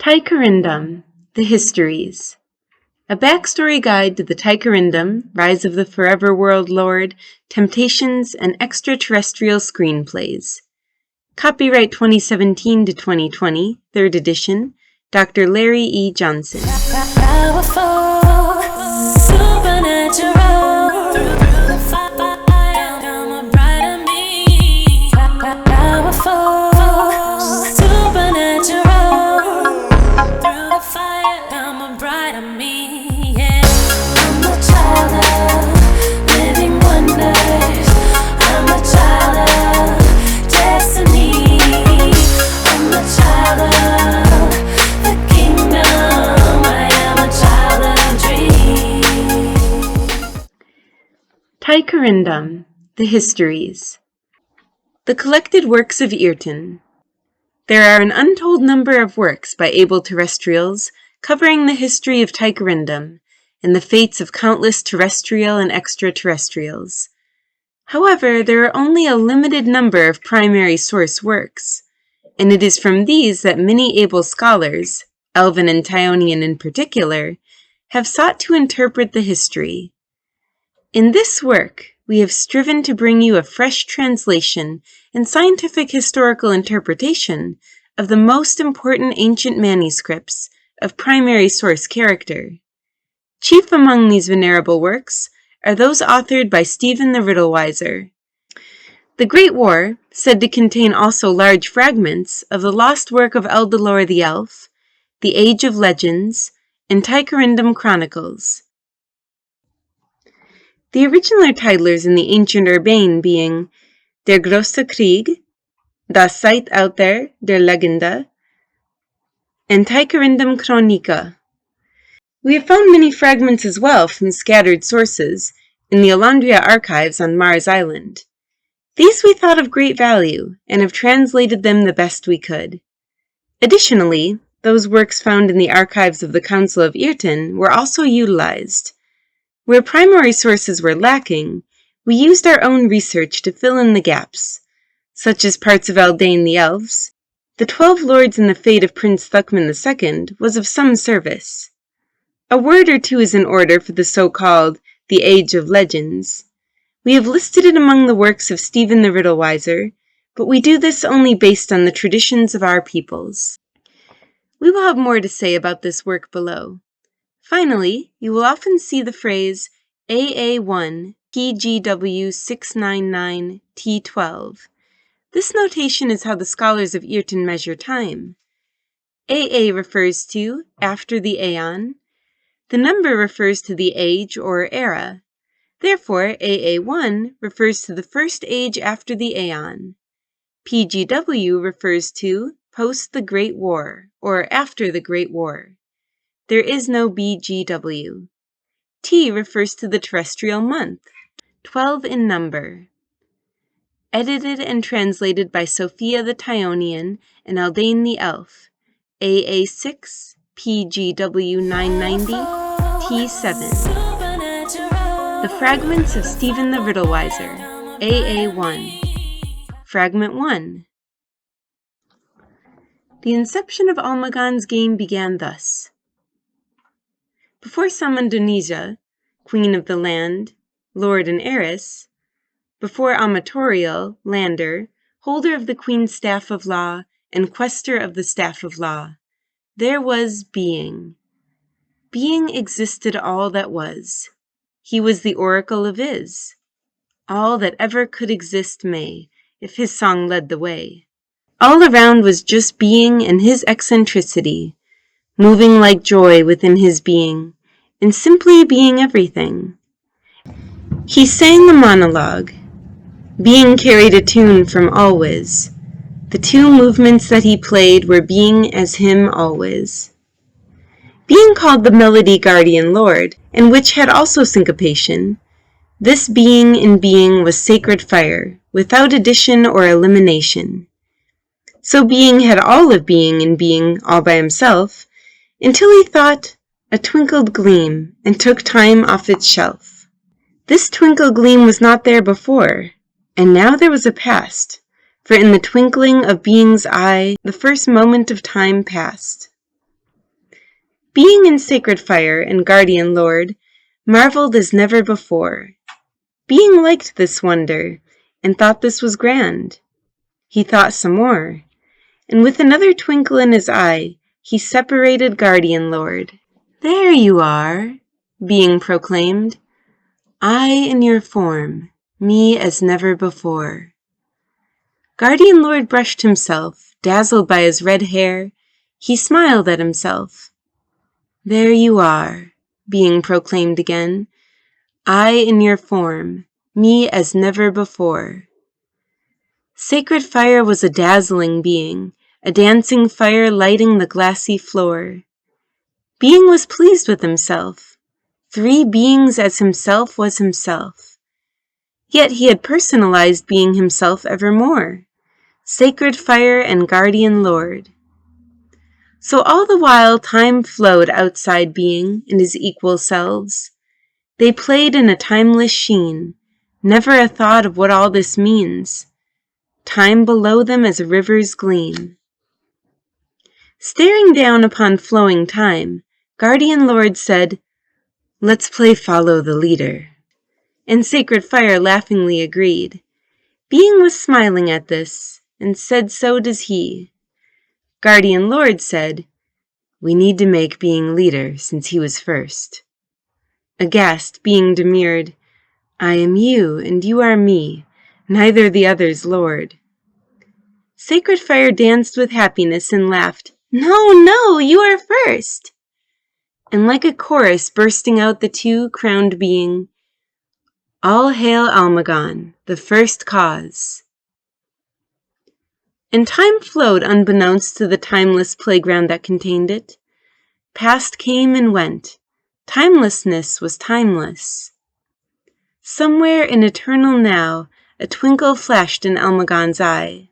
Tykarindom The Histories. A backstory guide to the Tykarindom, Rise of the Forever World Lord, Temptations, and Extraterrestrial Screenplays. Copyright 2017 to 2020, 3rd edition, Dr. Larry E. Johnson. Powerful, supernatural, through the fire, come a brighter me. Powerful, supernatural, through the fire, come a brighter me. Yeah, I'm a child of living wonders. I'm a child of destiny. I'm a child of the kingdom. I am a child of dreams. Tykarindom The Histories. The collected works of Airton. There are an untold number of works by able terrestrials covering the history of Tykarindom and the fates of countless terrestrial and extraterrestrials. However, there are only a limited number of primary source works, and it is from these that many able scholars, Elven and Tyonian in particular, have sought to interpret the history. In this work, we have striven to bring you a fresh translation and scientific historical interpretation of the most important ancient manuscripts of primary source character. Chief among these venerable works are those authored by Stephen the Riddlewiser. The Great War, said to contain also large fragments of the lost work of Eldalor the Elf, the Age of Legends, and Tykarindom Chronicles. The original titlers in the ancient Urbane being Der große Krieg, Das Zeitalter der Legende, and Tykarindom Chronica. We have found many fragments as well from scattered sources in the Alandria archives on Mars Island. These we thought of great value and have translated them the best we could. Additionally, those works found in the archives of the Council of Airton were also utilized. Where primary sources were lacking, we used our own research to fill in the gaps, such as parts of Eldane the Elves. The 12 Lords and the fate of Prince Thukman II was of some service. A word or two is in order for the so-called The Age of Legends. We have listed it among the works of Stephen the Riddlewiser, but we do this only based on the traditions of our peoples. We will have more to say about this work below. Finally, you will often see the phrase AA1 PGW 699 T12. This notation is how the scholars of Airton measure time. AA refers to after the aeon. The number refers to the age or era. Therefore, AA1 refers to the first age after the aeon. PGW refers to post the Great War or after the Great War. There is no BGW. T refers to the terrestrial month, 12 in number. Edited and translated by Sophia the Tyonian and Eldane the Elf, AA6, PGW 990, T7. The Fragments of Stephen the Riddlewiser, AA1. Fragment 1. The inception of Almagan's game began thus. Before Samandonesia, queen of the land, lord and heiress, before Amatoriel, lander, holder of the queen's staff of law, and quester of the staff of law, there was Being. Being existed all that was. He was the oracle of Is. All that ever could exist may, if his song led the way. All around was just Being and his eccentricity, moving like joy within his being, and simply being everything. He sang the monologue. Being carried a tune from always. The two movements that he played were Being as him always. Being called the Melody Guardian Lord, and which had also syncopation, this Being in being was sacred fire, without addition or elimination. So Being had all of being in being all by himself, until he thought a twinkled gleam, and took time off its shelf. This twinkle gleam was not there before, and now there was a past, for in the twinkling of Being's eye the first moment of time passed. Being in sacred fire and guardian lord marveled as never before. Being liked this wonder and thought this was grand. He thought some more, and with another twinkle in his eye, he separated guardian lord. There you are, Being proclaimed. I in your form, me as never before. Guardian lord brushed himself, dazzled by his red hair. He smiled at himself. There you are, Being proclaimed again. I in your form, me as never before. Sacred fire was a dazzling being, a dancing fire lighting the glassy floor. Being was pleased with himself. 3 beings as himself was himself. Yet he had personalized being himself evermore. Sacred fire and guardian lord. So all the while time flowed outside Being and his equal selves. They played in a timeless sheen, never a thought of what all this means. Time below them as rivers gleam. Staring down upon flowing time, Guardian Lord said, "Let's play follow the leader." And Sacred Fire laughingly agreed. Being was smiling at this, and said so does he. Guardian Lord said, "We need to make Being leader since he was first." Aghast, Being demurred, "I am you, and you are me, neither the other's lord." Sacred Fire danced with happiness and laughed, No, you are first." And like a chorus bursting out the 2 crowned Being, "All hail Almagon, the first cause." And time flowed unbeknownst to the timeless playground that contained it. Past came and went. Timelessness was timeless. Somewhere in eternal now, a twinkle flashed in Almagon's eye.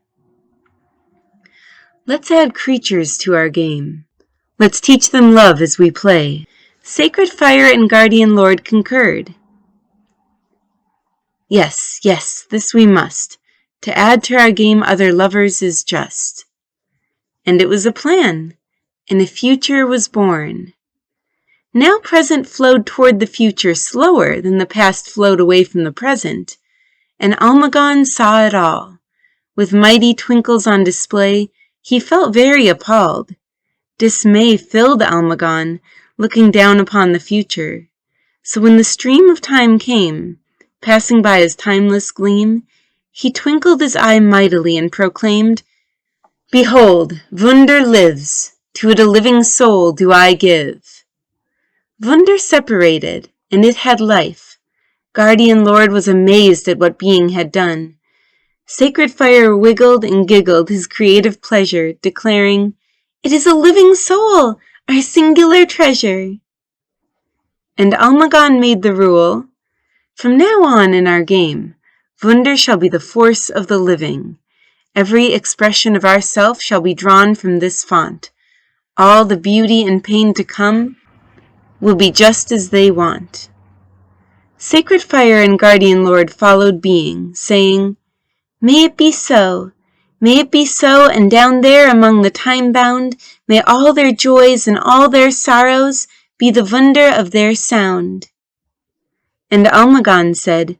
Let's add creatures to our game. Let's teach them love as we play. Sacred Fire and Guardian Lord concurred. Yes, this we must. To add to our game other lovers is just. And it was a plan, and a future was born. Now present flowed toward the future slower than the past flowed away from the present, and Almagon saw it all. With mighty twinkles on display, he felt very appalled. Dismay filled Almagon, looking down upon the future. So when the stream of time came, passing by his timeless gleam, he twinkled his eye mightily and proclaimed, "Behold, Wunder lives, to it a living soul do I give." Wunder separated, and it had life. Guardian Lord was amazed at what Being had done. Sacred Fire wiggled and giggled his creative pleasure, declaring, "It is a living soul, our singular treasure." And Almagon made the rule, "From now on in our game, Wunder shall be the force of the living. Every expression of ourself shall be drawn from this font. All the beauty and pain to come will be just as they want." Sacred Fire and Guardian Lord followed Being, saying, "May it be so. May it be so, and down there among the time-bound, may all their joys and all their sorrows be the Wunder of their sound." And Almagon said,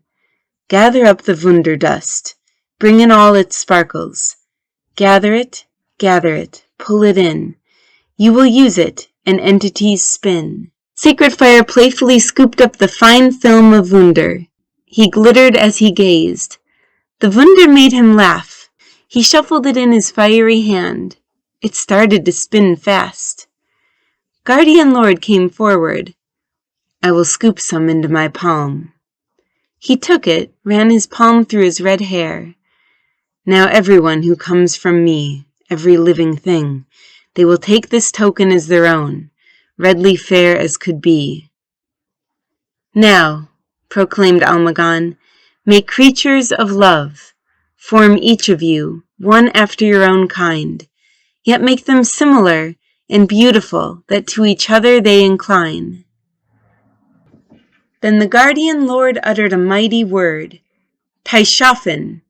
"Gather up the Wunder dust. Bring in all its sparkles. Gather it, pull it in. You will use it, and entities spin." Sacred Fire playfully scooped up the fine film of Wunder. He glittered as he gazed. The Wunder made him laugh. He shuffled it in his fiery hand. It started to spin fast. Guardian Lord came forward. "I will scoop some into my palm." He took it, ran his palm through his red hair. "Now everyone who comes from me, every living thing, they will take this token as their own, redly fair as could be." "Now," proclaimed Almagon, "make creatures of love. Form each of you, one after your own kind, yet make them similar and beautiful, that to each other they incline." Then the Guardian Lord uttered a mighty word, "Tyshafen."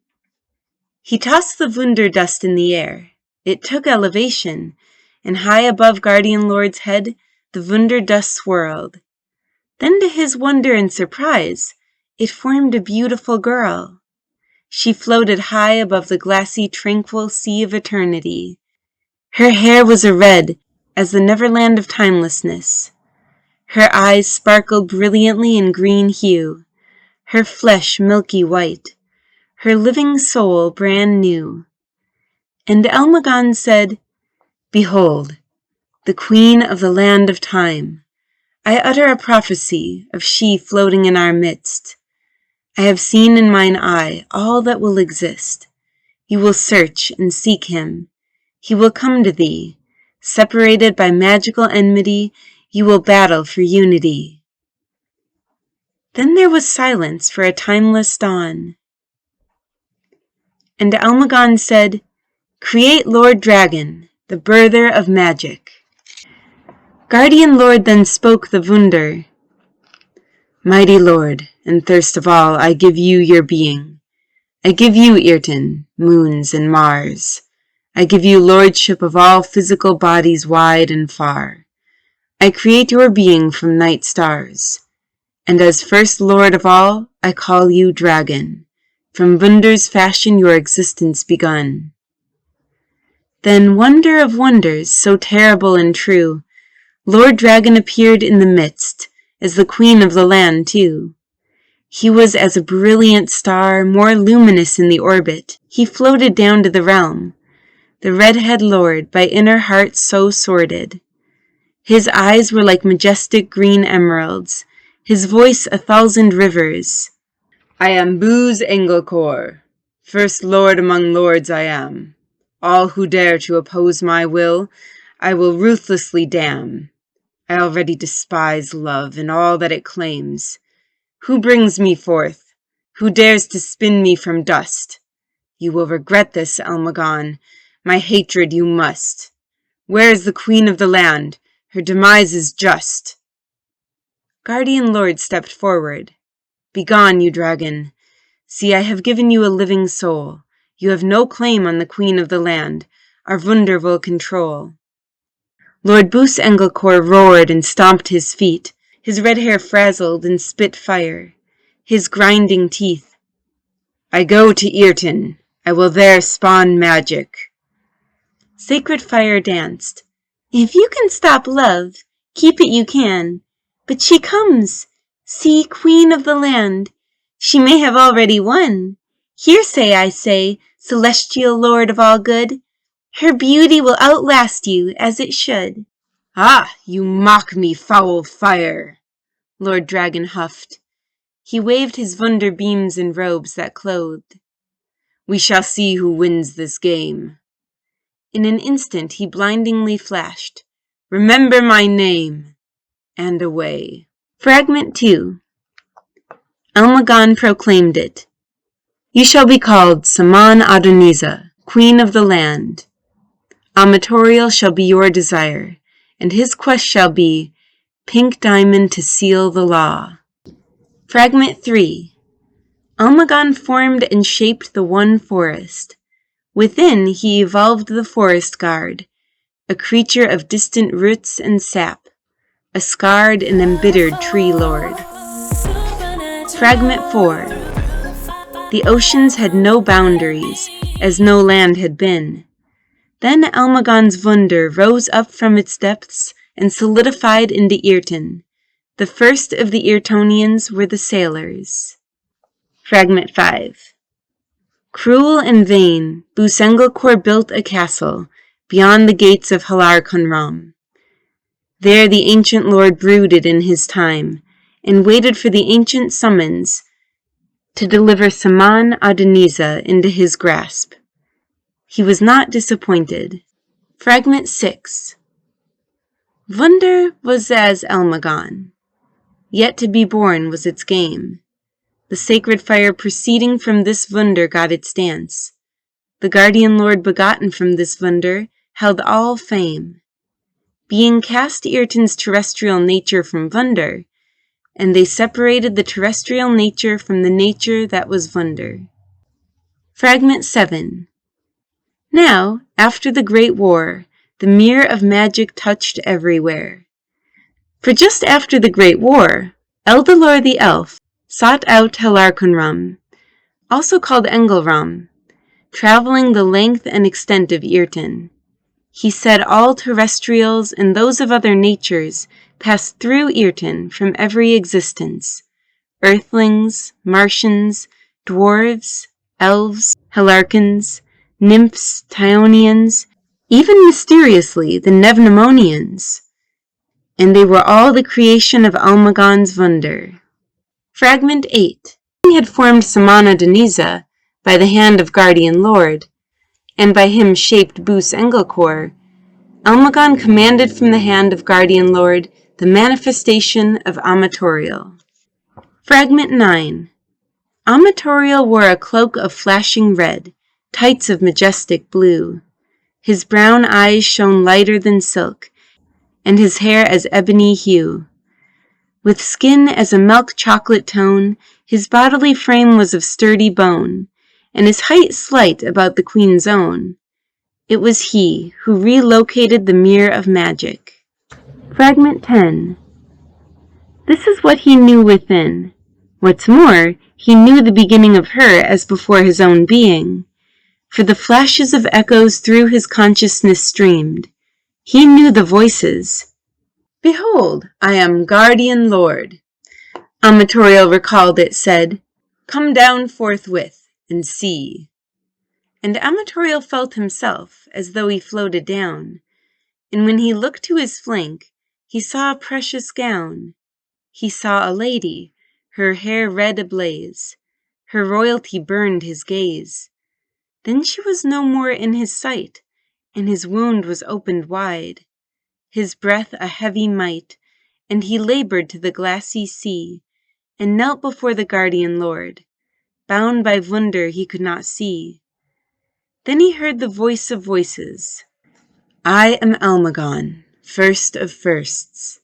He tossed the Wunder dust in the air. It took elevation, and high above Guardian Lord's head, the Wunder dust swirled. Then to his wonder and surprise, it formed a beautiful girl. She floated high above the glassy, tranquil sea of eternity. Her hair was a red as the neverland of timelessness. Her eyes sparkled brilliantly in green hue, her flesh milky white, her living soul brand new. And Elmagon said, "Behold, the queen of the land of time. I utter a prophecy of she floating in our midst. I have seen in mine eye all that will exist. You will search and seek him. He will come to thee. Separated by magical enmity, you will battle for unity." Then there was silence for a timeless dawn. And Elmagon said, "Create Lord Dragon, the birther of magic." Guardian Lord then spoke the Wunder. "Mighty Lord, and thirst of all, I give you your being. I give you Irten, moons and Mars. I give you lordship of all physical bodies wide and far. I create your being from night stars. And as first lord of all, I call you Dragon. From Wunder's fashion your existence begun." Then, wonder of wonders, so terrible and true, Lord Dragon appeared in the midst, as the queen of the land too. He was as a brilliant star, more luminous in the orbit. He floated down to the realm, the red-head lord, by inner heart so sordid. His eyes were like majestic green emeralds, his voice 1,000 rivers. "I am Booz Engelcor, first lord among lords I am. All who dare to oppose my will, I will ruthlessly damn. I already despise love and all that it claims. Who brings me forth? Who dares to spin me from dust? You will regret this, Elmagon. My hatred you must. Where is the queen of the land? Her demise is just." Guardian Lord stepped forward. "Begone, you dragon. See, I have given you a living soul. You have no claim on the queen of the land. Our Wunder will control." Lord Booz Engelcor roared and stomped his feet. His red hair frazzled and spit fire. His grinding teeth. "I go to Irten. I will there spawn magic." Sacred fire danced. "If you can stop love, keep it you can. But she comes. See, queen of the land. She may have already won. Hearsay, I say, celestial lord of all good. Her beauty will outlast you, as it should." "Ah, you mock me, foul fire!" Lord Dragon huffed. He waved his Wunder beams and robes that clothed. "We shall see who wins this game." In an instant he blindingly flashed, "Remember my name!" and away. Fragment 2. Elmagon proclaimed it. "You shall be called Saman Adoniza, Queen of the Land. Amatorial shall be your desire, and his quest shall be pink diamond to seal the law." Fragment 3. Elmagon formed and shaped the one forest. Within he evolved the forest guard, a creature of distant roots and sap, a scarred and embittered tree lord. Fragment 4. The oceans had no boundaries, as no land had been. Then Elmagon's Wunder rose up from its depths and solidified into Irten. The first of the Irtonians were the sailors. Fragment 5. Cruel and vain, Booz Engelcor built a castle beyond the gates of Hellarcons. There the ancient lord brooded in his time, and waited for the ancient summons to deliver Saman Adoniza into his grasp. He was not disappointed. Fragment 6. Wunder was as Elmagon. Yet to be born was its game. The sacred fire proceeding from this Wunder got its dance. The guardian lord begotten from this Wunder held all fame. Being cast Irten's terrestrial nature from Wunder, and they separated the terrestrial nature from the nature that was Wunder. Fragment 7. Now, after the Great War, the mirror of magic touched everywhere. For just after the Great War, Eldalor the Elf sought out Hellarcon, also called Engelram, traveling the length and extent of Irten. He said all terrestrials and those of other natures passed through Irten from every existence: earthlings, Martians, dwarfs, elves, Hellarcons, nymphs, Tyonians, even mysteriously the Nevnamonians, and they were all the creation of Almagan's Wunder. Fragment 8. He had formed Samana Deniza by the hand of Guardian Lord, and by him shaped Bus Engelkor. Almagan commanded from the hand of Guardian Lord the manifestation of Amatorial. Fragment 9. Amatorial wore a cloak of flashing red, tights of majestic blue. His brown eyes shone lighter than silk, and his hair as ebony hue. With skin as a milk chocolate tone, his bodily frame was of sturdy bone, and his height slight about the queen's own. It was he who relocated the mirror of magic. Fragment 10. This is what he knew within. What's more, he knew the beginning of her as before his own being. For the flashes of echoes through his consciousness streamed. He knew the voices. Behold, I am Guardian Lord. Amatorial recalled it, said, Come down forthwith and see. And Amatorial felt himself as though he floated down, and when he looked to his flank, he saw a precious gown. He saw a lady, her hair red ablaze. Her royalty burned his gaze. Then she was no more in his sight, and his wound was opened wide. His breath a heavy might, and he labored to the glassy sea, and knelt before the Guardian Lord, bound by Wunder he could not see. Then he heard the voice of voices. I am Almagan, first of firsts.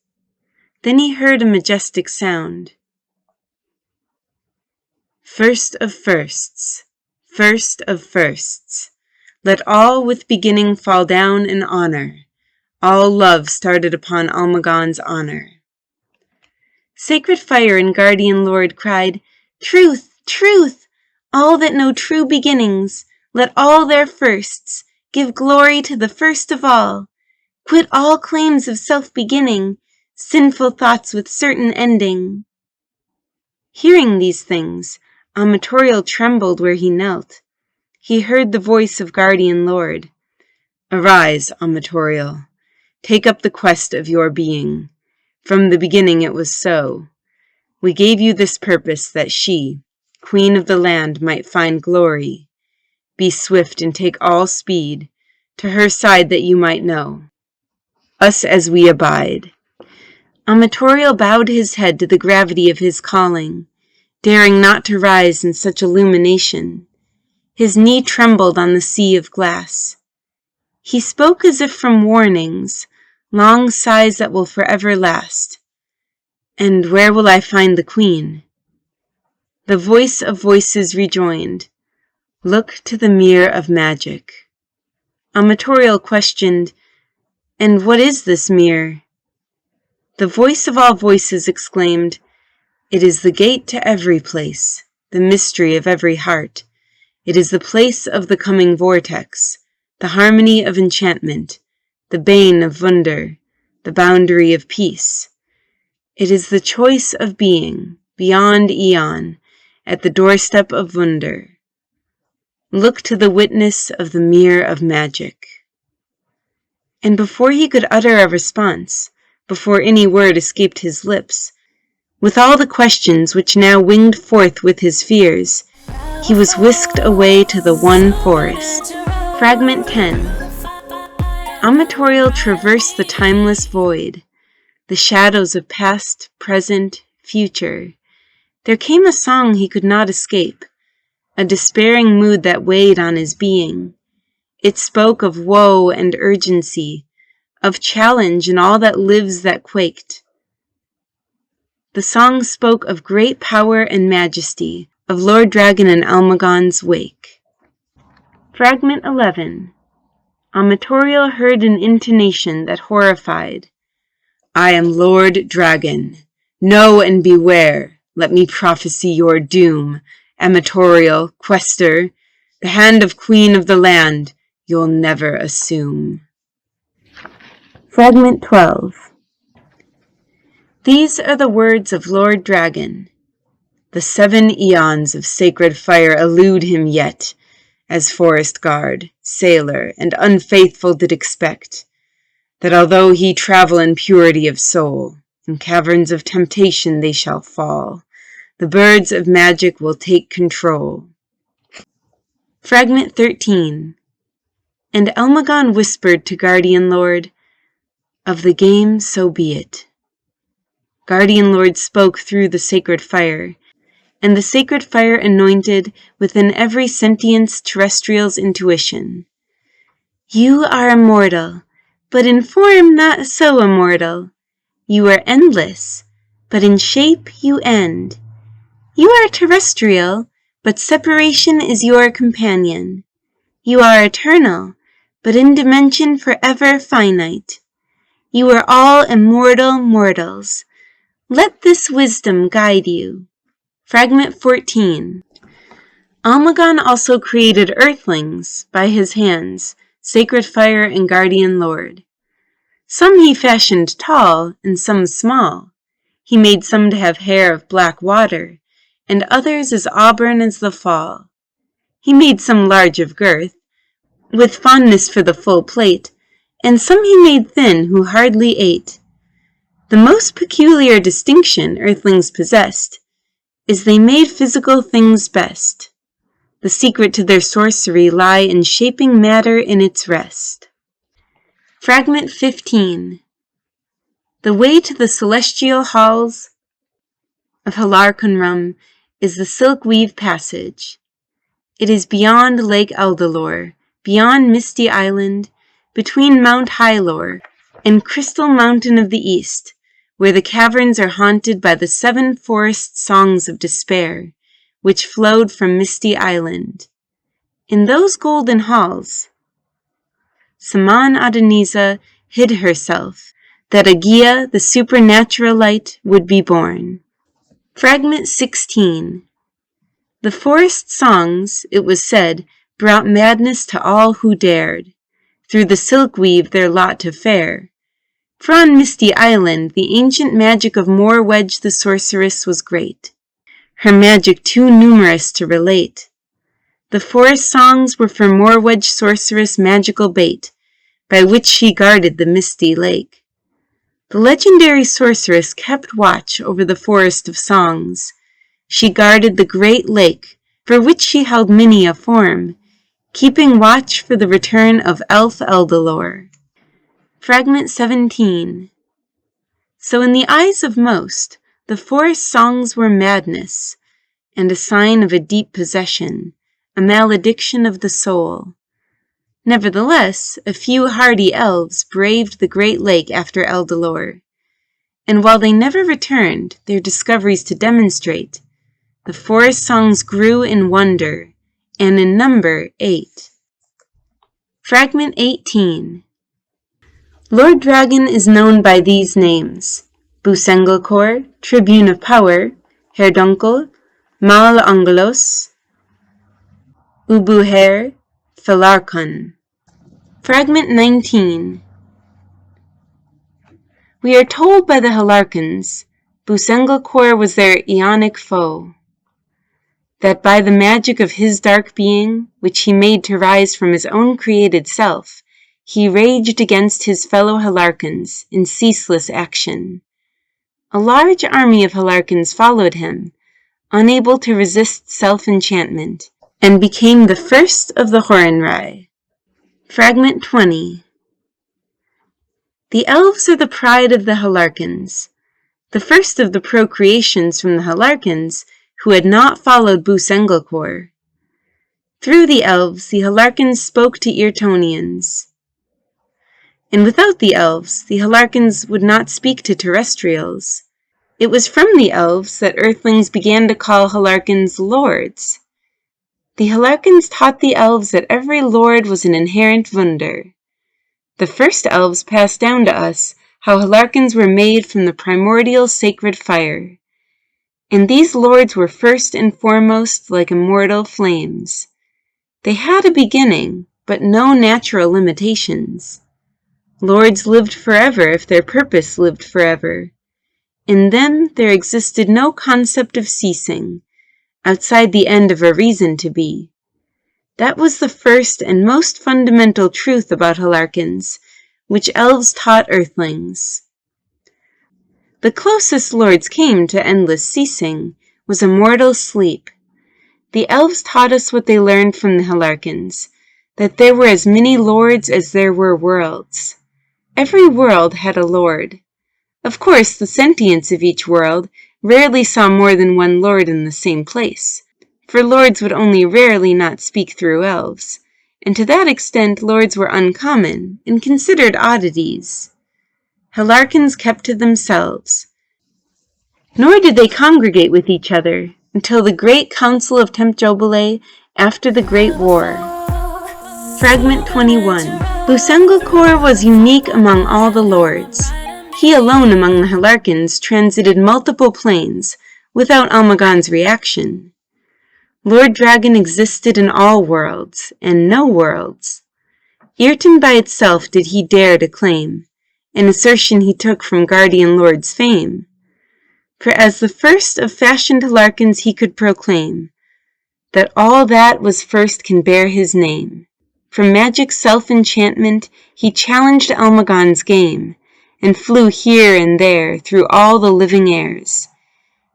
Then he heard a majestic sound. First of firsts, first of firsts. Let all with beginning fall down in honor. All love started upon Almagan's honor. Sacred Fire and Guardian Lord cried, Truth, truth! All that know true beginnings, let all their firsts give glory to the first of all. Quit all claims of self-beginning, sinful thoughts with certain ending. Hearing these things, Amatorial trembled where he knelt. He heard the voice of Guardian Lord. Arise, Amatorial. Take up the quest of your being. From the beginning it was so. We gave you this purpose that she, queen of the land, might find glory. Be swift and take all speed, to her side that you might know us as we abide. Amatorial bowed his head to the gravity of his calling, daring not to rise in such illumination. His knee trembled on the sea of glass. He spoke as if from warnings, long sighs that will forever last. And where will I find the queen? The voice of voices rejoined, Look to the mirror of magic. Amatorial questioned, And what is this mirror? The voice of all voices exclaimed, It is the gate to every place, the mystery of every heart. It is the place of the coming vortex, the harmony of enchantment, the bane of Wunder, the boundary of peace. It is the choice of being, beyond eon, at the doorstep of Wunder. Look to the witness of the mirror of magic. And before he could utter a response, before any word escaped his lips, with all the questions which now winged forth with his fears, he was whisked away to the one forest. Fragment 10. Amatorial traversed the timeless void, the shadows of past, present, future. There came a song he could not escape, a despairing mood that weighed on his being. It spoke of woe and urgency, of challenge and all that lives that quaked. The song spoke of great power and majesty, of Lord Dragon and Almagan's wake. Fragment 11. Amatorial heard an intonation that horrified. I am Lord Dragon. Know and beware, let me prophesy your doom, amatorial, quester, the hand of queen of the land you'll never assume. Fragment 12. These are the words of Lord Dragon. The 7 eons of sacred fire elude him yet, as forest guard, sailor, and unfaithful did expect, that although he travel in purity of soul, in caverns of temptation they shall fall, the birds of magic will take control. Fragment 13. And Elmagon whispered to Guardian Lord, of the game so be it. Guardian Lord spoke through the sacred fire, and the sacred fire anointed within every sentience terrestrial's intuition. You are immortal, but in form not so immortal. You are endless, but in shape you end. You are terrestrial, but separation is your companion. You are eternal, but in dimension forever finite. You are all immortal mortals. Let this wisdom guide you. Fragment 14. Almagon also created earthlings by his hands, sacred fire and guardian lord. Some he fashioned tall and some small. He made some to have hair of black water, and others as auburn as the fall. He made some large of girth, with fondness for the full plate, and some he made thin who hardly ate. The most peculiar distinction earthlings possessed is they made physical things best. The secret to their sorcery lie in shaping matter in its rest. Fragment 15. The way to the celestial halls of Hellarcon is the silk-weave passage. It is beyond Lake Eldalore, beyond Misty Island, between Mount Hylor and Crystal Mountain of the East, where the caverns are haunted by the 7 forest songs of despair, which flowed from Misty Island. In those golden halls, Saman Adonisa hid herself, that Agia the Supernaturalite would be born. Fragment 16. The forest songs, it was said, brought madness to all who dared, through the silk weave their lot to fare. For on Misty Island the ancient magic of Morwedge the sorceress was great, her magic too numerous to relate. The forest songs were for Morwedge sorceress magical bait, by which she guarded the misty lake. The legendary sorceress kept watch over the forest of songs. She guarded the great lake, for which she held many a form, keeping watch for the return of elf Eldalore. Fragment 17. So in the eyes of most, the forest songs were madness, and a sign of a deep possession, a malediction of the soul. Nevertheless, a few hardy elves braved the great lake after Eldalore, and while they never returned their discoveries to demonstrate, the forest songs grew in wonder, and in number 8. Fragment 18. Lord Dragon is known by these names: Busengelkor, Tribune of Power, Herdunkel, Mal Angelos, Ubuher, Fellarcon. Fragment 19. We are told by the Hellarcons, Busengelkor was their Aeonic foe, that by the magic of his dark being, which he made to rise from his own created self, he raged against his fellow Hellarcons in ceaseless action. A large army of Hellarcons followed him, unable to resist self-enchantment, and became the first of the Horenrai. Fragment 20. The elves are the pride of the Hellarcons, the first of the procreations from the Hellarcons who had not followed Busengelkor. Through the elves, the Hellarcons spoke to Tyonians. And without the elves, the Hellarcons would not speak to terrestrials. It was from the elves that earthlings began to call Hellarcons lords. The Hellarcons taught the elves that every lord was an inherent wunder. The first elves passed down to us how Hellarcons were made from the primordial sacred fire. And these lords were first and foremost like immortal flames. They had a beginning, but no natural limitations. Lords lived forever if their purpose lived forever. In them there existed no concept of ceasing, outside the end of a reason to be. That was the first and most fundamental truth about Hellarcons, which elves taught earthlings. The closest lords came to endless ceasing was immortal sleep. The elves taught us what they learned from the Hellarcons, that there were as many lords as there were worlds. Every world had a lord. Of course, the sentients of each world rarely saw more than one lord in the same place, for lords would only rarely not speak through elves, and to that extent lords were uncommon and considered oddities. Hellarcons kept to themselves, nor did they congregate with each other until the great council of Tempjobile after the Great War. Fragment 21. Busengelkor was unique among all the lords. He alone among the Hellarcons transited multiple planes without Almagan's reaction. Lord Dragon existed in all worlds, and no worlds. Irten by itself did he dare to claim, an assertion he took from Guardian Lord's fame. For as the first of fashioned Hellarcons he could proclaim, that all that was first can bear his name. From magic's self-enchantment he challenged Almagan's game, and flew here and there through all the living airs.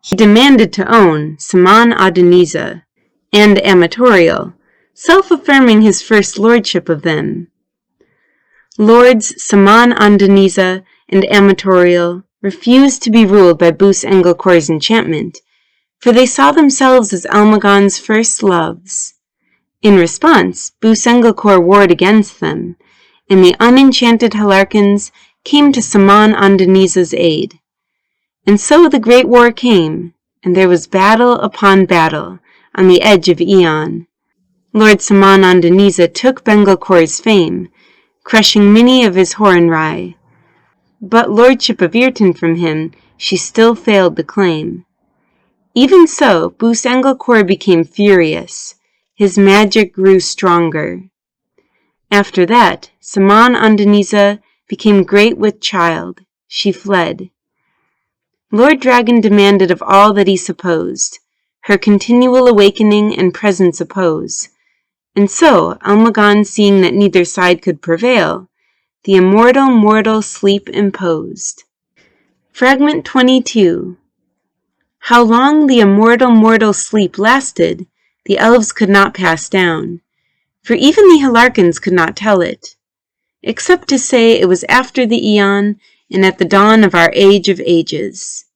He demanded to own Saman Adoniza and Amatorial, self-affirming his first lordship of them. Lords Saman Adoniza and Amatorial refused to be ruled by Busengelkor's enchantment, for they saw themselves as Almagan's first loves. In response, Busengelkor warred against them, and the unenchanted Hellarcons came to Saman Adoniza's aid. And so the Great War came, and there was battle upon battle on the edge of Aeon. Lord Saman Adoniza took Bengelkor's fame, crushing many of his Horenrai. But lordship of Irten from him she still failed to claim. Even so, Busengelkor became furious. His magic grew stronger. After that, Saman Adoniza became great with child. She fled. Lord Dragon demanded of all that he supposed, her continual awakening and presence oppose. And so, Almagan, seeing that neither side could prevail, the immortal mortal sleep imposed. Fragment 22. How long the immortal mortal sleep lasted, the elves could not pass down, for even the Hellarcons could not tell it, except to say it was after the Aeon and at the dawn of our Age of Ages.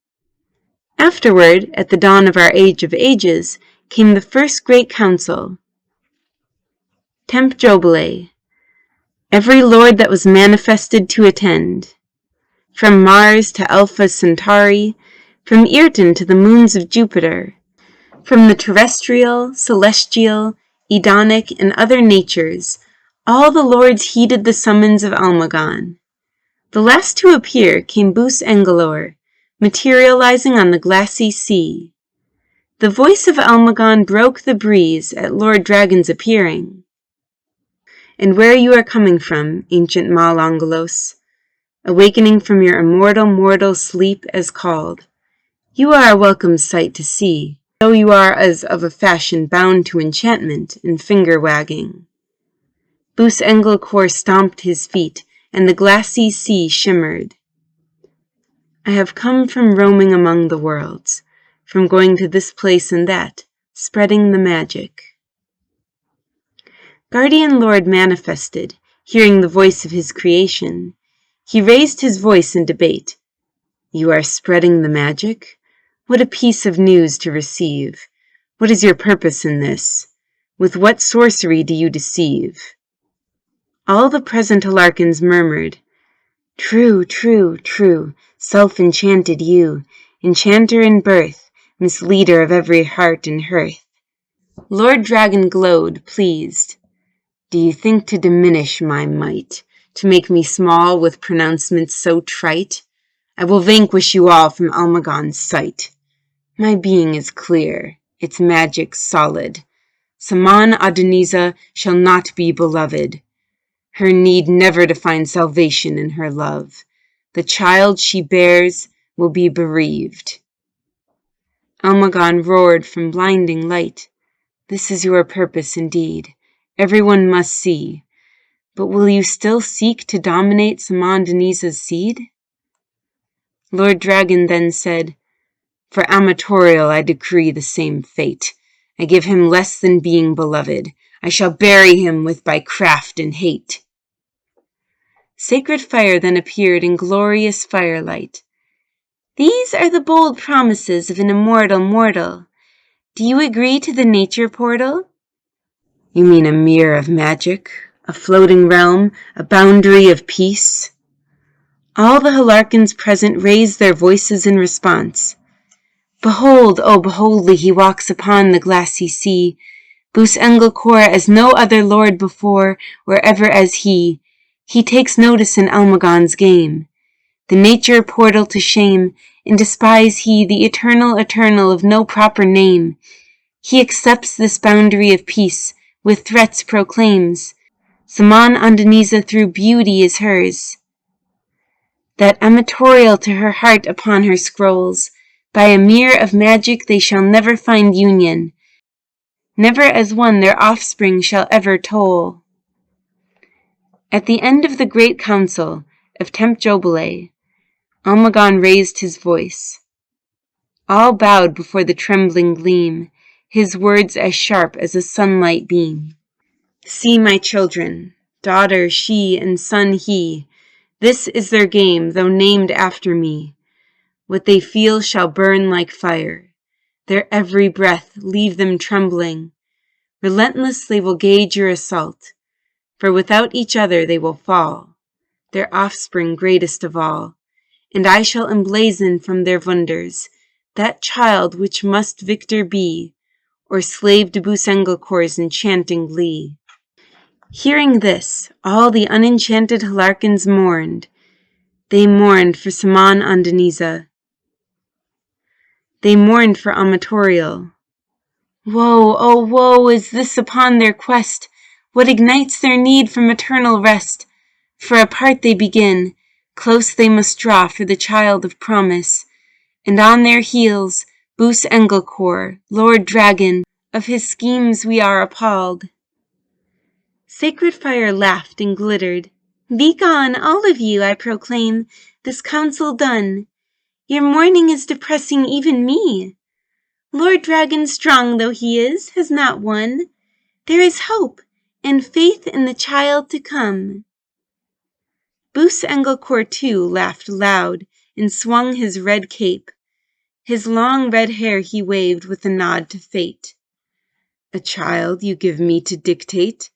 Afterward, at the dawn of our Age of Ages, came the first great council, Tempjobile, every lord that was manifested to attend, from Mars to Alpha Centauri, from Irten to the moons of Jupiter, from the terrestrial, celestial, Edonic, and other natures, all the lords heeded the summons of Almagan. The last to appear came Busengelkor, materializing on the glassy sea. The voice of Almagan broke the breeze at Lord Dragon's appearing. And where you are coming from, ancient Mal-Angelos, awakening from your immortal mortal sleep as called, you are a welcome sight to see, though you are as of a fashion bound to enchantment and finger-wagging. Busengelkor stomped his feet, and the glassy sea shimmered. I have come from roaming among the worlds, from going to this place and that, spreading the magic. Guardian Lord manifested, hearing the voice of his creation. He raised his voice in debate. You are spreading the magic? What a piece of news to receive! What is your purpose in this? With what sorcery do you deceive? All the present Hellarcons murmured, True, true, true, self-enchanted you, enchanter in birth, misleader of every heart and hearth. Lord Dragon glowed, pleased. Do you think to diminish my might, to make me small with pronouncements so trite. I will vanquish you all from Almagan's sight. My being is clear, its magic solid. Saman Adoniza shall not be beloved. Her need never to find salvation in her love. The child she bears will be bereaved. Almagan roared from blinding light. This is your purpose indeed. Everyone must see. But will you still seek to dominate Saman Deniza's seed? Lord Dragon then said, For Amatorial I decree the same fate. I give him less than being beloved. I shall bury him with by craft and hate. Sacred fire then appeared in glorious firelight. These are the bold promises of an immortal mortal. Do you agree to the nature portal? You mean a mirror of magic, a floating realm, a boundary of peace? All the Hellarcons present raised their voices in response. Behold, oh beholdly, he walks upon the glassy sea, Bus Engelcor as no other lord before, or ever as he. He takes notice in Almagan's game. The nature portal to shame, and despise he the eternal of no proper name. He accepts this boundary of peace, with threats proclaims, Saman Andaniza through beauty is hers. That amatorial to her heart upon her scrolls, by a mirror of magic they shall never find union. Never as one their offspring shall ever toll. At the end of the great council of Tempjobile, Almagan raised his voice. All bowed before the trembling gleam, his words as sharp as a sunlight beam. See, my children, daughter she and son he, this is their game, though named after me. What they feel shall burn like fire. Their every breath leave them trembling. Relentless they will gauge your assault, for without each other they will fall, their offspring greatest of all. And I shall emblazon from their wonders that child which must victor be, or slave to Bus Engelcor's enchanting glee. Hearing this, all the unenchanted Hellarcons mourned. They mourned for Saman Andaniza. They mourned for Amatorial. Woe, oh woe, is this upon their quest? What ignites their need for maternal rest? For apart they begin, close they must draw for the child of promise. And on their heels, Bus Engelcor, Lord Dragon, of his schemes we are appalled. Sacred fire laughed and glittered. Be gone, all of you, I proclaim, this council done. Your mourning is depressing even me. Lord Dragon, strong though he is, has not won. There is hope and faith in the child to come. Bus Engelcor too laughed loud and swung his red cape. His long red hair he waved with a nod to fate. A child you give me to dictate?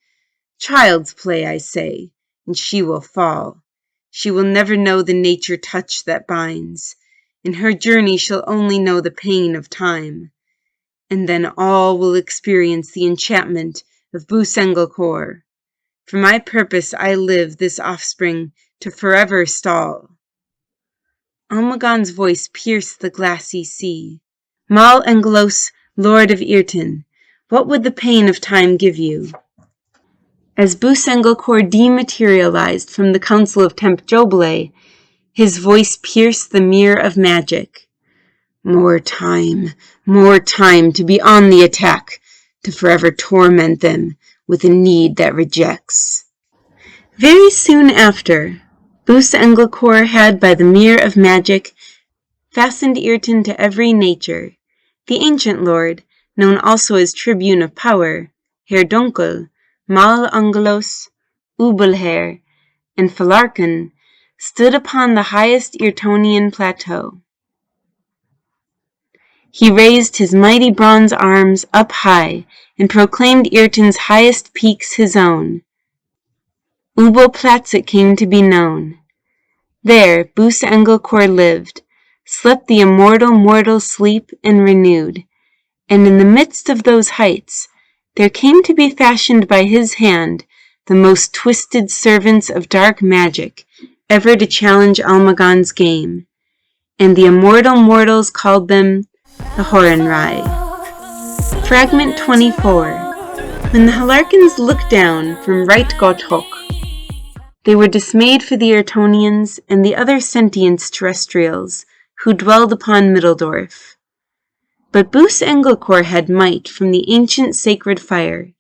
Child's play, I say, and she will fall. She will never know the nature touch that binds. In her journey she'll only know the pain of time. And then all will experience the enchantment of Bus Engelcor. For my purpose I live this offspring to forever stall. Almagan's voice pierced the glassy sea. Mal Englos, Lord of Irten, what would the pain of time give you? As Bus Engelcor dematerialized from the council of Tempjobile, his voice pierced the mirror of magic. More time to be on the attack, to forever torment them with a need that rejects. Very soon after, Bus Engelcor had by the mirror of magic fastened Irten to every nature. The ancient lord, known also as tribune of power, Herr Dunkel, Mal Angelos, Ubelher, and Hellarcon, stood upon the highest Irtonian plateau. He raised his mighty bronze arms up high and proclaimed Irten's highest peaks his own. Ubelplatz it came to be known. There Bus Engelcor lived, slept the immortal mortal sleep and renewed, and in the midst of those heights there came to be fashioned by his hand the most twisted servants of dark magic ever to challenge Almagan's game, and the immortal mortals called them the Horenrai. Fragment 24. When the Hellarcons looked down from right Gothok, they were dismayed for the Tyonians and the other sentient terrestrials who dwelled upon Middledorf. But Bus Engelkor had might from the ancient sacred fire,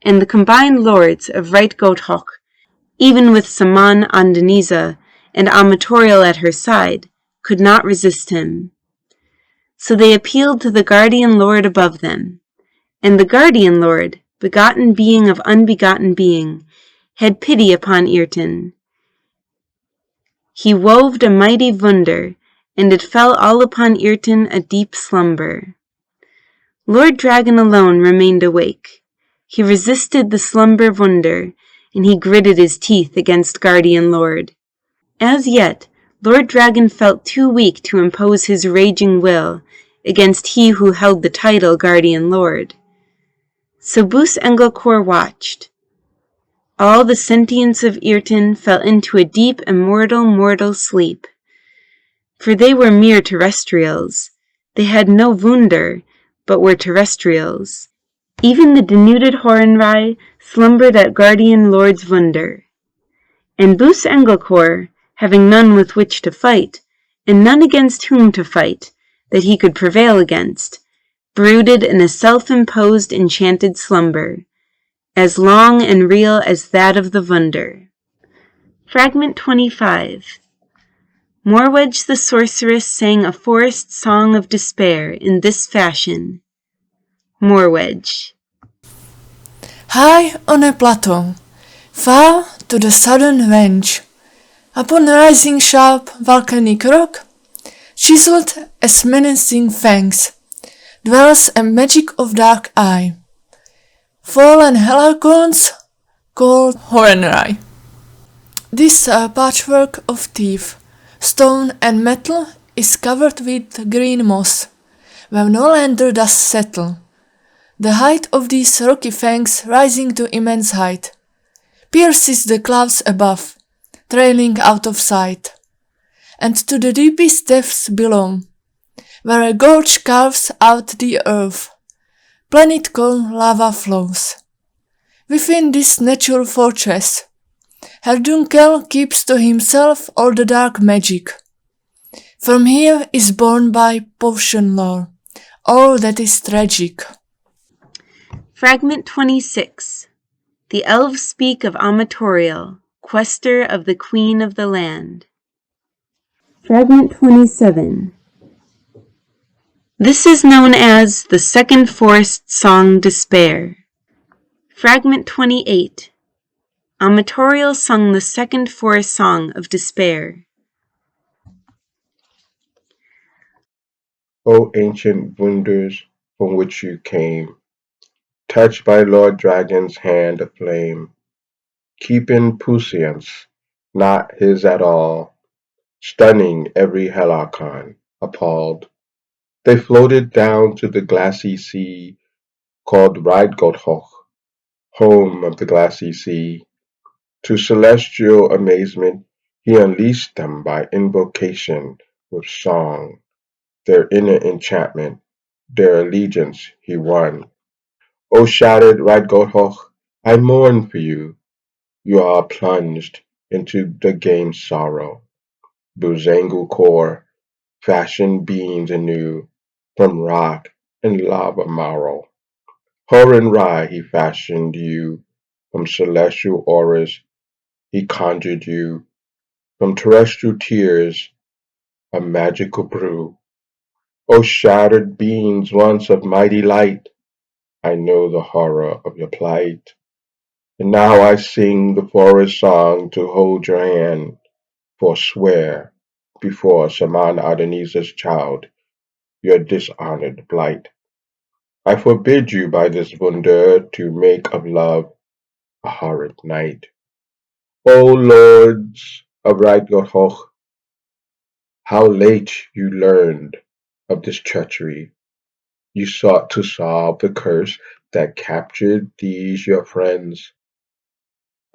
and the combined lords of right Gothok, even with Saman Andaniza and Amatorial at her side, could not resist him. So they appealed to the guardian lord above them, and the guardian lord, begotten being of unbegotten being, had pity upon Irten. He woved a mighty wunder, and it fell all upon Irten a deep slumber. Lord Dragon alone remained awake. He resisted the slumber wunder, and he gritted his teeth against Guardian Lord. As yet, Lord Dragon felt too weak to impose his raging will against he who held the title Guardian Lord. So Bus Engelkor watched. All the sentience of Irten fell into a deep immortal mortal sleep. For they were mere terrestrials. They had no wunder, but were terrestrials. Even the denuded Horenrai slumbered at Guardian Lord's wunder. And Bus Engelkor, having none with which to fight, and none against whom to fight, that he could prevail against, brooded in a self-imposed enchanted slumber, as long and real as that of the wunder. Fragment 25. Morwedge the sorceress sang a forest song of despair in this fashion. Morwedge. High on a plateau, far to the southern range, upon rising sharp volcanic rock, chiseled as menacing fangs, dwells a magic of dark eye. Fallen Hellarcons called Horenrai. This patchwork of teeth, stone and metal is covered with green moss, where no lander does settle. The height of these rocky fangs rising to immense height, pierces the clouds above, trailing out of sight, and to the deepest depths below, where a gorge carves out the earth, planet-cold lava flows. Within this natural fortress, Herdunkel keeps to himself all the dark magic. From here is born by potion lore all that is tragic. Fragment 26. The elves speak of Amatorial, quester of the Queen of the Land. Fragment 27. This is known as the Second Forest Song Despair. Fragment 28. Amatorial sung the Second Forest Song of Despair. O ancient wonders from which you came, touched by Lord Dragon's hand aflame, keeping puissance, not his at all, stunning every Hellarcon, appalled. They floated down to the glassy sea, called Rheidgoldhoch, home of the glassy sea. To celestial amazement, he unleashed them by invocation with song. Their inner enchantment, their allegiance he won. O shattered Rheidgoldhoch, I mourn for you. You are plunged into the game's sorrow. Buzangu core, fashioned beings anew, from rock and lava marrow. Horan Rai he fashioned you, from celestial auras he conjured you, from terrestrial tears, a magical brew. O shattered beings once of mighty light, I know the horror of your plight. And now I sing the forest song to hold your hand, forswear before Saman Adonisa's child your dishonored blight. I forbid you by this wunder to make of love a horrid night. O lords of Rheidgoldhoch, how late you learned of this treachery. You sought to solve the curse that captured these your friends.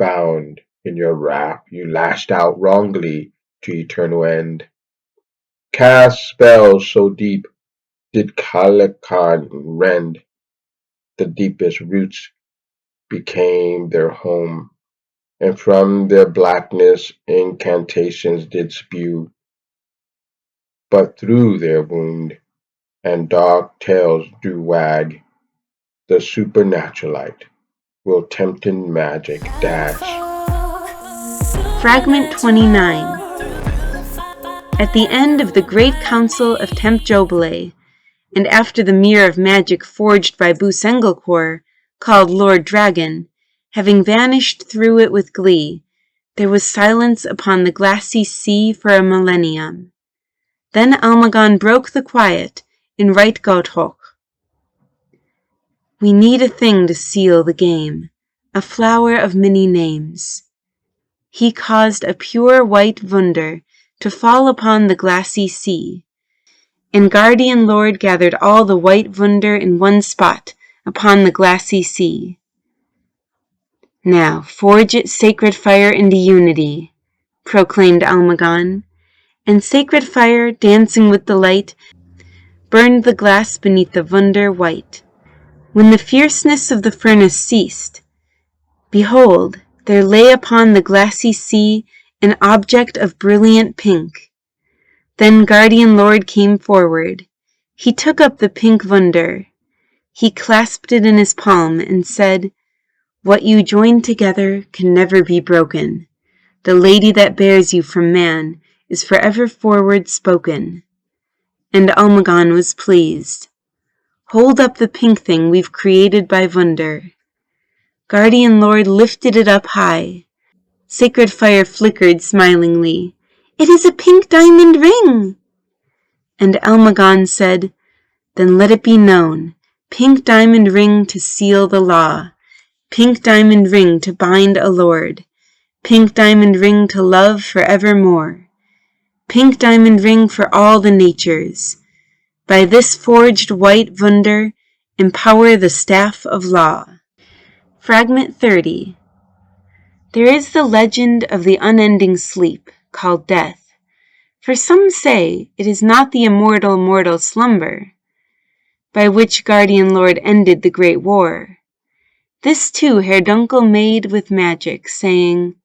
found. In your wrath you lashed out wrongly to eternal end. Cast spells so deep did Hellarcons rend, the deepest roots became their home, and from their blackness incantations did spew. But through their wound and dark tales do wag, the Supernaturalite will tempting magic dash. Fragment 29. At the end of the great council of Tempjobile, and after the mirror of magic forged by Bus Engelcor, called Lord Dragon, having vanished through it with glee, there was silence upon the glassy sea for a millennium. Then Almagan broke the quiet in right Gotthoch. We need a thing to seal the game, a flower of many names. He caused a pure white wunder to fall upon the glassy sea, and Guardian Lord gathered all the white wunder in one spot upon the glassy sea. Now forge it sacred fire into unity, proclaimed Almagan, and sacred fire, dancing with the light, burned the glass beneath the wunder white. When the fierceness of the furnace ceased, behold, there lay upon the glassy sea an object of brilliant pink. Then Guardian Lord came forward. He took up the pink wunder. He clasped it in his palm and said, "What you join together can never be broken. The lady that bears you from man is forever forward spoken." And Almagan was pleased. "Hold up the pink thing we've created by wunder." Guardian Lord lifted it up high. Sacred fire flickered smilingly. "It is a pink diamond ring!" And Almagan said, "Then let it be known, pink diamond ring to seal the law, pink diamond ring to bind a lord, pink diamond ring to love forevermore, pink diamond ring for all the natures. By this forged white wunder, empower the staff of law." Fragment 30. There is the legend of the unending sleep, called death. For some say it is not the immortal mortal slumber, by which Guardian Lord ended the great war. This too Herr Dunkel made with magic, saying,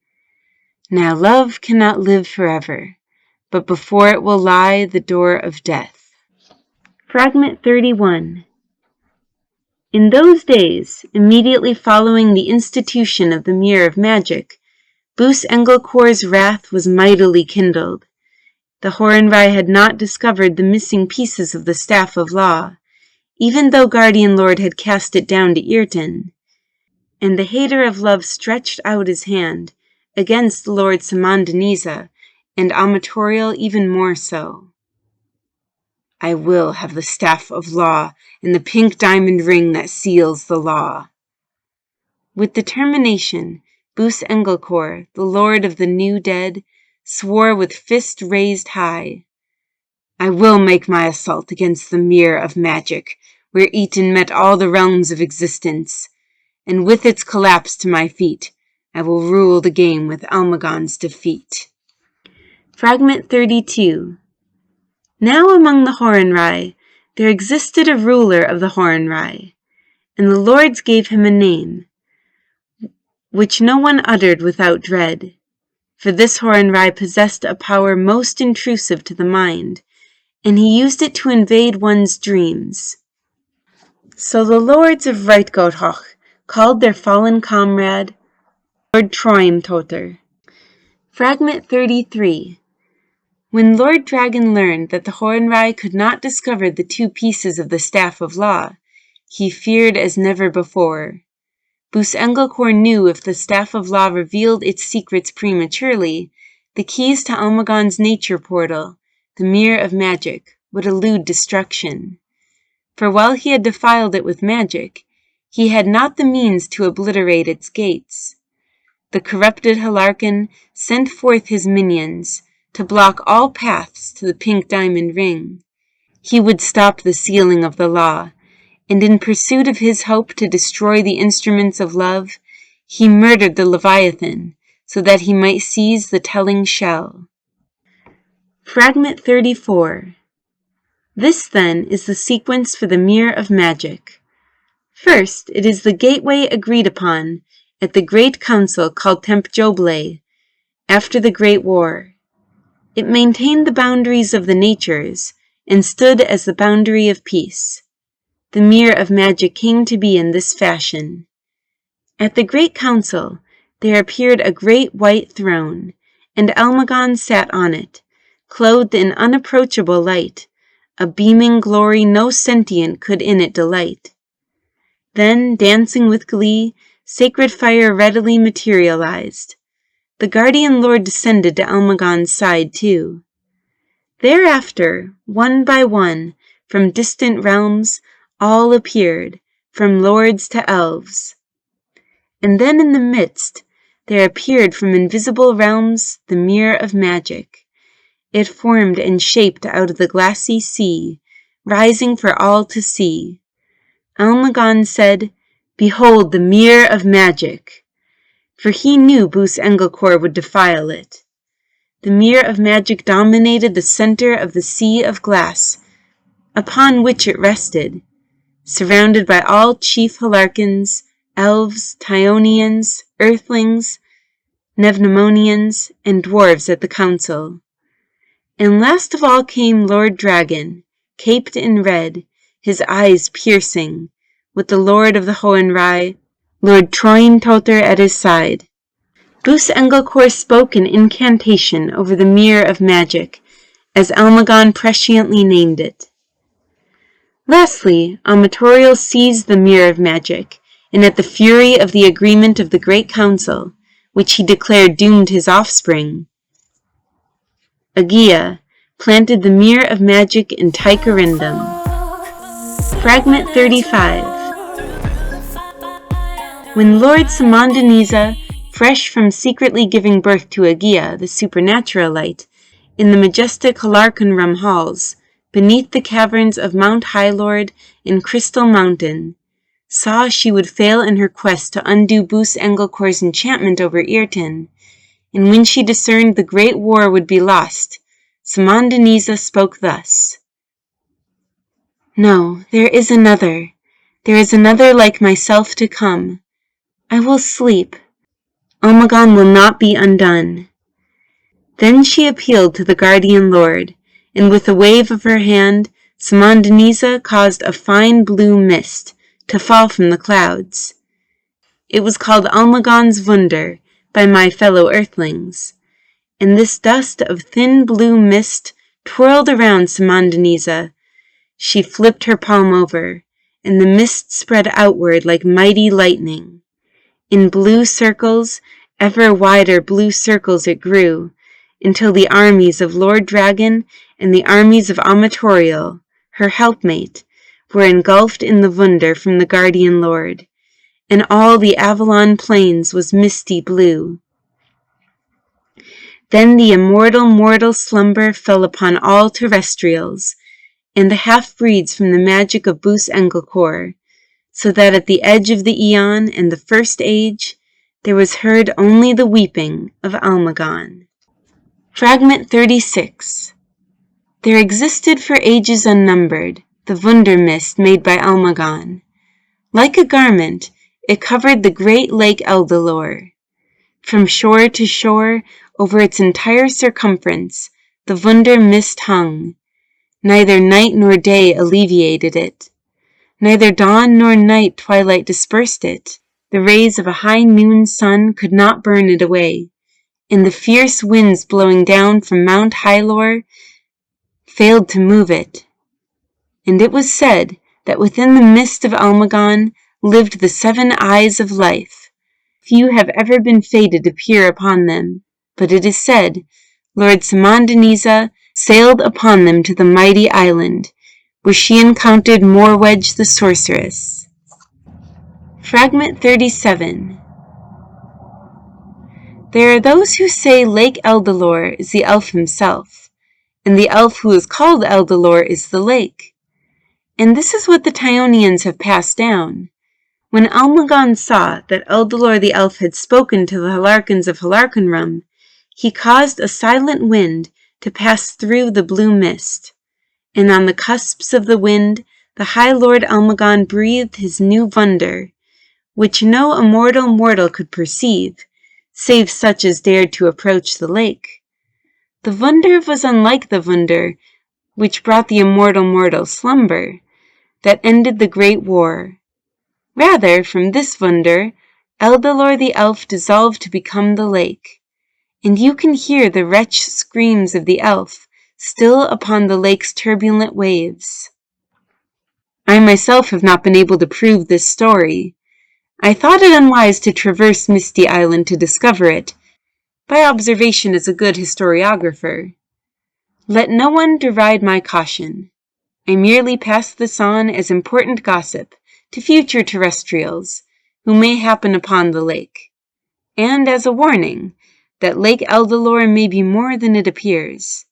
"Now love cannot live forever, but before it will lie the door of death." Fragment 31. In those days, immediately following the institution of the Mirror of Magic, Bus Engelcor's wrath was mightily kindled. The Horenrai had not discovered the missing pieces of the Staff of Law, even though Guardian Lord had cast it down to Irten. And the hater of love stretched out his hand against Lord Samandaniza, and Amatorial even more so. "I will have the Staff of Law and the pink diamond ring that seals the law." With determination, Bus Engelcor, the lord of the new dead, swore with fist raised high, "I will make my assault against the Mirror of Magic, where Eton met all the realms of existence, and with its collapse to my feet, I will rule the game with Almagan's defeat." Fragment 32. Now among the Horenrai there existed a ruler of the Horenrai, and the lords gave him a name, which no one uttered without dread, for this Horenrai possessed a power most intrusive to the mind, and he used it to invade one's dreams. So the lords of Reitgothoch called their fallen comrade Lord Troimtoter. Fragment 33. When Lord Dragon learned that the Horenrai could not discover the two pieces of the Staff of Law, he feared as never before. Bus Engelcor knew if the Staff of Law revealed its secrets prematurely, the keys to Almagan's nature portal, the Mirror of Magic, would elude destruction. For while he had defiled it with magic, he had not the means to obliterate its gates. The corrupted Hellarcon sent forth his minions to block all paths to the pink diamond ring. He would stop the sealing of the law, and in pursuit of his hope to destroy the instruments of love, He murdered the Leviathan, so that he might seize the telling shell. Fragment 34. This, then, is the sequence for the Mirror of Magic. First, it is the gateway agreed upon at the great council called Tempjoble, after the Great War. It maintained the boundaries of the natures, and stood as the boundary of peace. The Mirror of Magic came to be in this fashion. At the great council there appeared a great white throne, and Almagon sat on it, clothed in unapproachable light, a beaming glory no sentient could in it delight. Then, dancing with glee, sacred fire readily materialized. The guardian lord descended to Almagon's side too. Thereafter, one by one, from distant realms, all appeared, from lords to elves. And then in the midst, there appeared from invisible realms the Mirror of Magic. It formed and shaped out of the glassy sea, rising for all to see. Almagon said, "Behold the Mirror of Magic!" For he knew Bus Engelcor would defile it. The Mirror of Magic dominated the center of the sea of glass, upon which it rested, surrounded by all chief Hellarcons, elves, Tyonians, earthlings, Nevnamonians, and dwarfs at the council. And last of all came Lord Dragon, caped in red, his eyes piercing, with the Lord of the Hohenrai, Lord Troin Toter at his side. Bus Engelcor spoke an incantation over the Mirror of Magic, as Almagon presciently named it. Lastly, Amatorial seized the Mirror of Magic, and at the fury of the agreement of the Great Council, which he declared doomed his offspring, Agia planted the Mirror of Magic in Tykarindom. Fragment 35. When Lord Samandaniza, fresh from secretly giving birth to Agia the Supernaturalite, in the majestic Hellarcon halls, beneath the caverns of Mount Highlord in Crystal Mountain, saw she would fail in her quest to undo Bus Engelcor's enchantment over Irten, and when she discerned the great war would be lost, Samandaniza spoke thus: "No, there is another like myself to come. I will sleep. Almagon will not be undone." Then she appealed to the guardian lord, and with a wave of her hand, Samandaniza caused a fine blue mist to fall from the clouds. It was called Almagon's Wunder by my fellow earthlings, and this dust of thin blue mist twirled around Samandaniza. She flipped her palm over, and the mist spread outward like mighty lightning. In blue circles, ever wider blue circles it grew, until the armies of Lord Dragon and the armies of Amatorial, her helpmate, were engulfed in the Wunder from the guardian lord, and all the Avalon plains was misty blue. Then the immortal mortal slumber fell upon all terrestrials, and the half-breeds from the magic of Bus Engelcor, so that at the edge of the Aeon and the first age, there was heard only the weeping of Almagon. Fragment 36. There existed for ages unnumbered the Wunder mist made by Almagon. Like a garment, it covered the great lake Eldalore. From shore to shore, over its entire circumference, the Wunder mist hung. Neither night nor day alleviated it. Neither dawn nor night twilight dispersed it. The rays of a high noon sun could not burn it away, and the fierce winds blowing down from Mount Highlor failed to move it. And it was said that within the mist of Almagon lived the 7 eyes of life. Few have ever been fated to peer upon them, but it is said Lord Samandaniza sailed upon them to the mighty island, where she encountered Morwedge the sorceress. Fragment 37. There are those who say Lake Eldalore is the elf himself, and the elf who is called Eldalore is the lake. And this is what the Tyonians have passed down. When Almagan saw that Eldalor the elf had spoken to the Hellarcons of Hellarconrum, he caused a silent wind to pass through the blue mist, and on the cusps of the wind the High Lord Almagan breathed his new Vunder, which no immortal mortal could perceive, save such as dared to approach the lake. The Vunder was unlike the Vunder which brought the immortal mortal slumber, that ended the great war. Rather, from this Vunder, Eldalor the elf dissolved to become the lake, and you can hear the wretched screams of the elf still upon the lake's turbulent waves. I myself have not been able to prove this story. I thought it unwise to traverse Misty Island to discover it, by observation as a good historiographer. Let no one deride my caution. I merely pass this on as important gossip to future terrestrials who may happen upon the lake, and as a warning that Lake Eldalor may be more than it appears.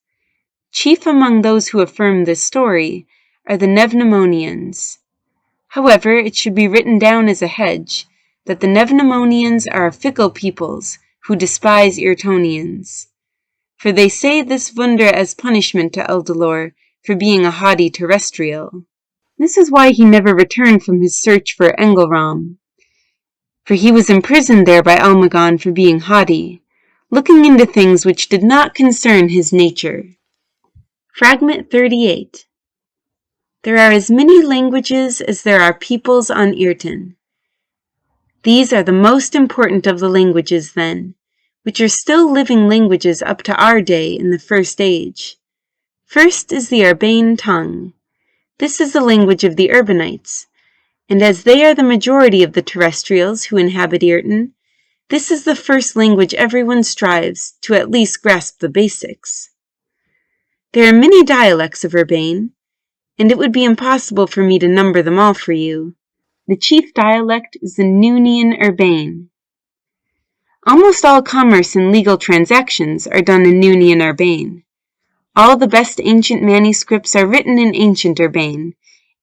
Chief among those who affirm this story are the Nevnamonians. However, it should be written down as a hedge that the Nevnamonians are a fickle peoples who despise Irtonians, for they say this Vunder as punishment to Eldalor for being a haughty terrestrial. This is why he never returned from his search for Engelram, for he was imprisoned there by Almagan for being haughty, looking into things which did not concern his nature. Fragment 38. There are as many languages as there are peoples on Irton. These are the most important of the languages, then, which are still living languages up to our day in the First Age. First is the Urbane tongue. This is the language of the Urbanites, and as they are the majority of the terrestrials who inhabit Irton, this is the first language everyone strives to at least grasp the basics. There are many dialects of Urbane, and it would be impossible for me to number them all for you. The chief dialect is the Nunian Urbane. Almost all commerce and legal transactions are done in Nunian Urbane. All the best ancient manuscripts are written in ancient Urbane,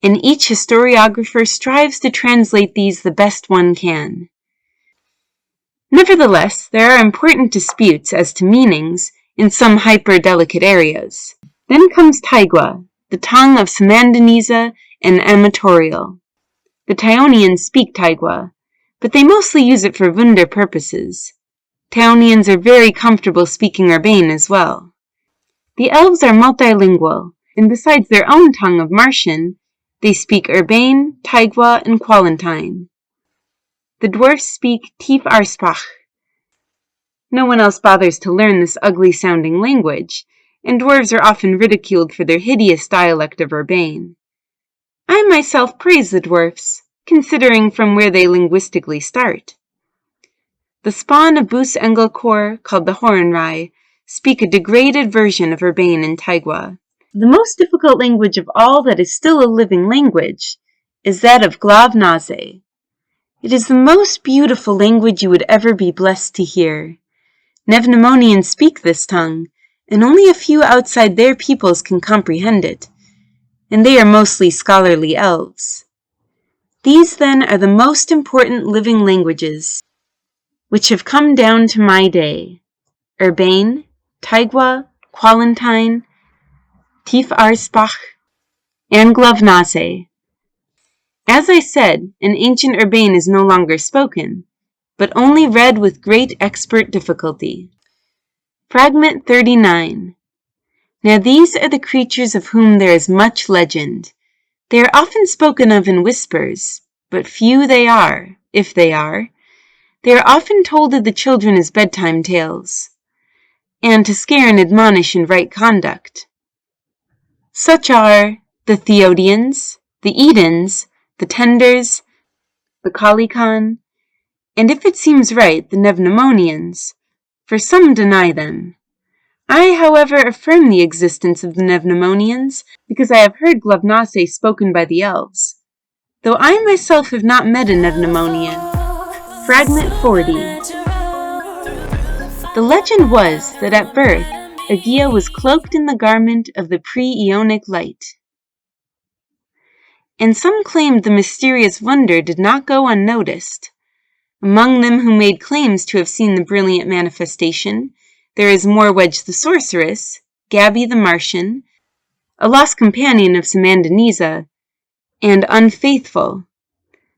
and each historiographer strives to translate these the best one can. Nevertheless, there are important disputes as to meanings in some hyper-delicate areas. Then comes Taigwa, the tongue of Samandaniza and Amatorial. The Tyonians speak Taigwa, but they mostly use it for Vunder purposes. Tyonians are very comfortable speaking Urbane as well. The elves are multilingual, and besides their own tongue of Martian, they speak Urbane, Taigwa, and Qualentine. The dwarfs speak Tykarindom. No one else bothers to learn this ugly-sounding language, and dwarves are often ridiculed for their hideous dialect of Urbane. I myself praise the dwarfs, considering from where they linguistically start. The spawn of Bus Engelkor, called the Horenrai, speak a degraded version of Urbane and Taigwa. The most difficult language of all that is still a living language is that of Glavnaze. It is the most beautiful language you would ever be blessed to hear. Nevnamonians speak this tongue, and only a few outside their peoples can comprehend it, and they are mostly scholarly elves. These, then, are the most important living languages which have come down to my day: Urbane, Taigwa, Qualentine, Tykarindom, and Glavnaze. As I said, an ancient Urbane is no longer spoken, but only read with great expert difficulty. Fragment 39. Now these are the creatures of whom there is much legend. They are often spoken of in whispers, but few they are, if they are. They are often told to the children as bedtime tales, and to scare and admonish in right conduct. Such are the Theodians, the Edens, the Tenders, the Kalikon, and if it seems right, the Nevnamonians, for some deny them. I, however, affirm the existence of the Nevnamonians, because I have heard Glavnaze spoken by the elves, though I myself have not met a Nevnamonian. Fragment 40. The legend was that at birth, Agia was cloaked in the garment of the pre-Eonic light. and some claimed the mysterious wonder did not go unnoticed. Among them who made claims to have seen the brilliant manifestation, there is Morwedge the sorceress, Gaby the Martian, a lost companion of Samandaniza, and Unfaithful,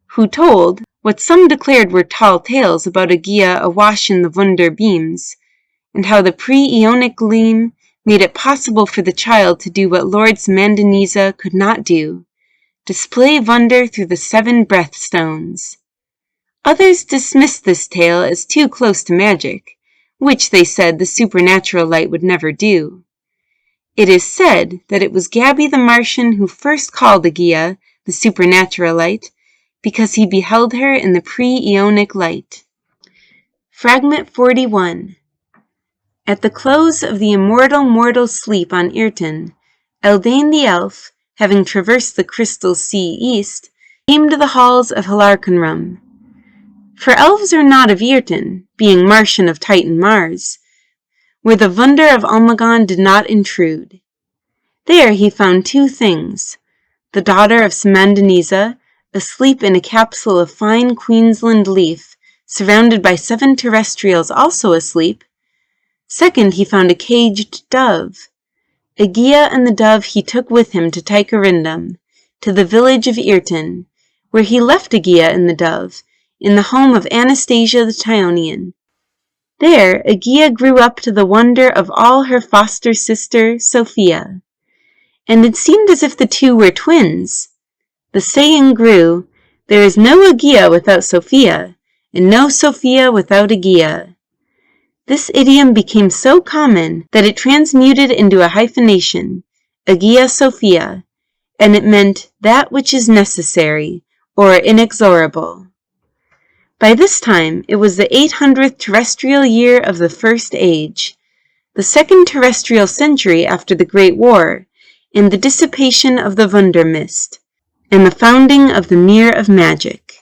who told what some declared were tall tales about Agia awash in the Wunder beams, and how the pre-Aeonic gleam made it possible for the child to do what Lord Samandaniza could not do, display Wunder through the 7 breathstones. Others dismissed this tale as too close to magic, which they said the Supernaturalite would never do. It is said that it was Gaby the Martian who first called Agia the Supernaturalite, because he beheld her in the pre-Aeonic light. Fragment 41. At the close of the immortal mortal sleep on Irten, Eldane the elf, having traversed the crystal sea east, came to the halls of Hellarconrum. For elves are not of Irten, being Martian of Titan Mars, where the Wunder of Almagon did not intrude. There he found 2 things: the daughter of Samandaniza, asleep in a capsule of fine Queensland leaf, surrounded by 7 terrestrials also asleep. Second, he found a caged dove. Agia and the dove he took with him to Tykarindom, to the village of Irten, where he left Agia and the dove, in the home of Anastasia the Tyonian. There, Agia grew up to the wonder of all her foster sister, Sophia, and it seemed as if the 2 were twins. The saying grew, "There is no Agia without Sophia, and no Sophia without Agia." This idiom became so common that it transmuted into a hyphenation, Agia Sophia, and it meant that which is necessary, or inexorable. By this time, it was the 800th terrestrial year of the First Age, the 2nd terrestrial century after the Great War, and the dissipation of the Wunder mist, and the founding of the Mirror of Magic.